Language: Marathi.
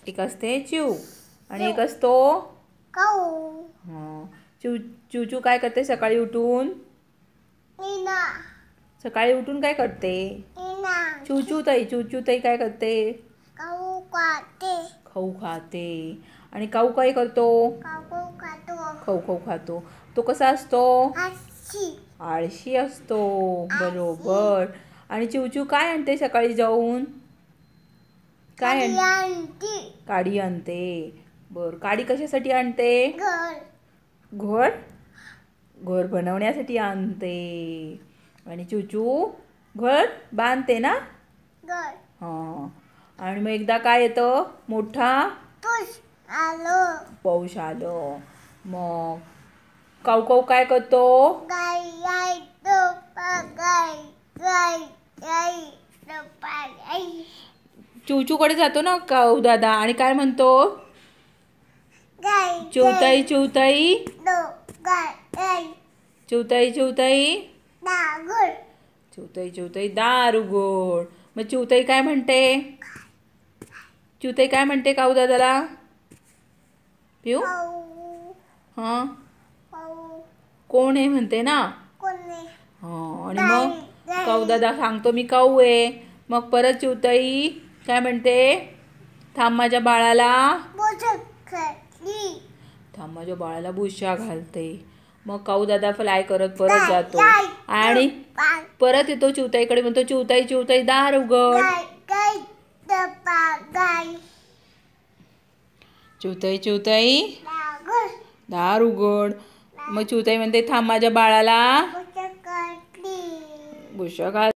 एक असते चिव आणि एक असतो चिवचू काय करते सकाळी उठून? सकाळी उठून काय करते? चिवचू ताई काय करते? खाऊ खाते. आणि काऊ काय करतो? खाऊ खातो. तो कसा असतो? आळशी असतो. बरोबर. आणि चिवचू काय आणते सकाळी जाऊन? काय काडी आणते. बर, काडी कशासाठी आणते? घर बनवण्यासाठी आणते. आणि चिवचू घर बांधते ना? हा. आणि मग एकदा काय येतं? मोठा पाऊस आलं. मग काऊ काय करतो? चिवचूकडे जातो ना काऊ दादा आणि काय म्हणतो? चिवताई चिवताई चिवताई चिवताई चिवताई चिवताई दार उघड. मग चिवताई काय म्हणते? चिवताई काय म्हणते काऊ दादाला? पिऊ हां कोण आहे म्हणते ना? हां. आणि मग काऊ दादा सांगतो मी काऊ आहे. मग परत चिवताई काय म्हणते? थांब माझ्या बाळाला बुशा घालते. मग काऊ दादा फ्लाय करत परत जातो आणि परत येतो चिवताईकडे, म्हणतो चिवताई चिवताई दार उघड. चिवताई चिवताई दार उघड. मग चिवताई म्हणते थांब माझ्या बाळाला बुशा घाल.